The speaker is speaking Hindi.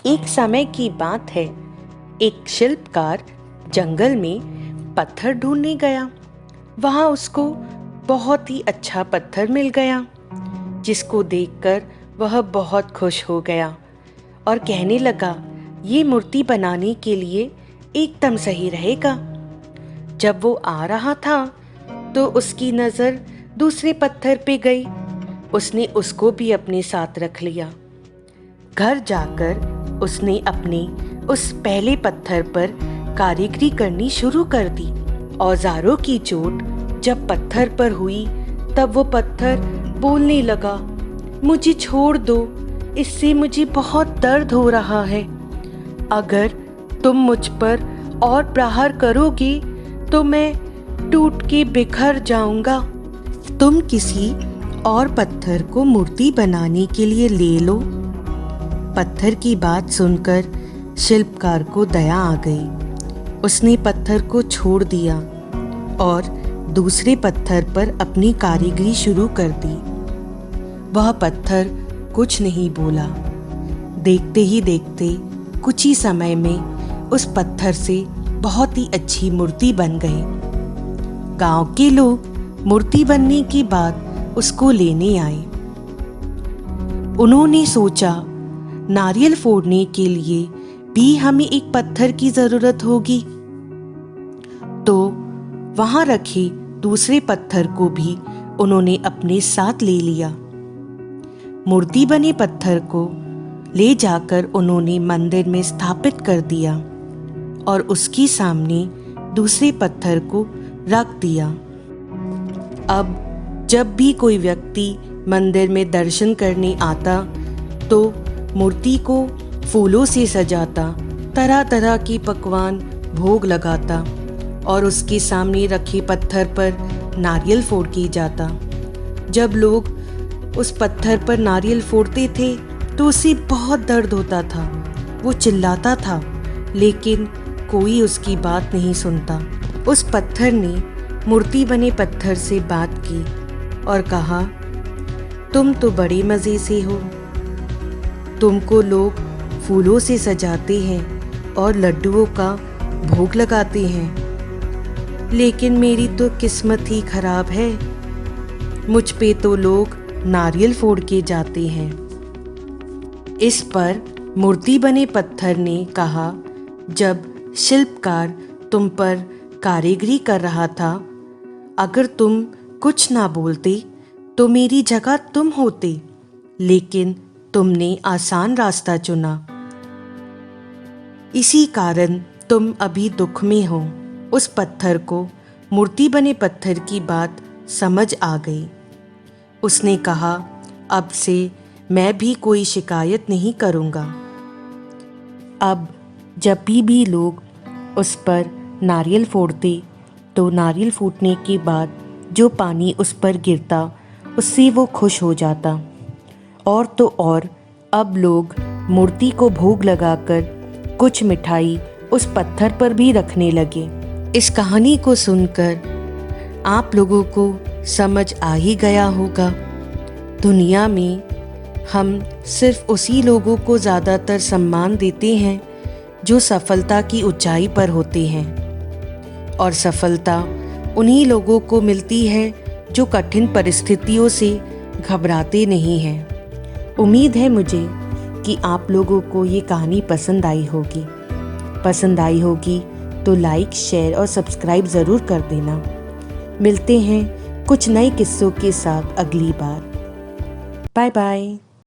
एक समय की बात है, एक शिल्पकार जंगल में पत्थर ढूंढने गया। वहां उसको बहुत ही अच्छा पत्थर मिल गया, जिसको देखकर वह बहुत खुश हो गया और कहने लगा, ये मूर्ति बनाने के लिए एकदम सही रहेगा। जब वो आ रहा था तो उसकी नज़र दूसरे पत्थर पे गई। उसने उसको भी अपने साथ रख लिया। घर जाकर उसने अपने उस पहले पत्थर पर कारीगरी करनी शुरू कर दी। औजारों की चोट जब पत्थर पर हुई तब वो पत्थर बोलने लगा, मुझे छोड़ दो, इससे मुझे बहुत दर्द हो रहा है। अगर तुम मुझ पर और प्रहार करोगे तो मैं टूट के बिखर जाऊंगा। तुम किसी और पत्थर को मूर्ति बनाने के लिए ले लो। पत्थर की बात सुनकर शिल्पकार को दया आ गई। उसने पत्थर को छोड़ दिया और दूसरे पत्थर पर अपनी कारीगरी शुरू कर दी। वह पत्थर कुछ नहीं बोला। देखते ही देखते कुछ ही समय में उस पत्थर से बहुत ही अच्छी मूर्ति बन गई। गांव के लोग मूर्ति बनने के बाद उसको लेने आए। उन्होंने सोचा, नारियल फोड़ने के लिए भी हमें एक पत्थर की जरूरत होगी, तो वहां रखे दूसरे पत्थर को भी उन्होंने अपने साथ ले लिया। मूर्ति बने पत्थर को ले जाकर उन्होंने मंदिर में स्थापित कर दिया और उसके सामने दूसरे पत्थर को रख दिया। अब जब भी कोई व्यक्ति मंदिर में दर्शन करने आता तो मूर्ति को फूलों से सजाता, तरह तरह के पकवान भोग लगाता और उसके सामने रखे पत्थर पर नारियल फोड़ के जाता। जब लोग उस पत्थर पर नारियल फोड़ते थे तो उसे बहुत दर्द होता था। वो चिल्लाता था, लेकिन कोई उसकी बात नहीं सुनता। उस पत्थर ने मूर्ति बने पत्थर से बात की और कहा, तुम तो बड़े मज़े से हो। तुमको लोग फूलों से सजाते हैं और लड्डुओं का भोग लगाते हैं, लेकिन मेरी तो किस्मत ही खराब है। मुझ पे तो लोग नारियल फोड़ के जाते हैं। इस पर मूर्ति बने पत्थर ने कहा, जब शिल्पकार तुम पर कारीगरी कर रहा था, अगर तुम कुछ ना बोलते तो मेरी जगह तुम होते, लेकिन तुमने आसान रास्ता चुना। इसी कारण तुम अभी दुख में हो। उस पत्थर को मूर्ति बने पत्थर की बात समझ आ गई। उसने कहा, अब से मैं भी कोई शिकायत नहीं करूँगा। अब जब भी लोग उस पर नारियल फोड़ते तो नारियल फूटने के बाद जो पानी उस पर गिरता उससे वो खुश हो जाता। और तो और अब लोग मूर्ति को भोग लगाकर कुछ मिठाई उस पत्थर पर भी रखने लगे। इस कहानी को सुनकर आप लोगों को समझ आ ही गया होगा, दुनिया में हम सिर्फ उसी लोगों को ज़्यादातर सम्मान देते हैं जो सफलता की ऊंचाई पर होते हैं, और सफलता उन्हीं लोगों को मिलती है जो कठिन परिस्थितियों से घबराते नहीं हैं। उम्मीद है मुझे कि आप लोगों को ये कहानी पसंद आई होगी। तो लाइक, शेयर और सब्सक्राइब ज़रूर कर देना। मिलते हैं कुछ नए किस्सों के साथ अगली बार। Bye bye.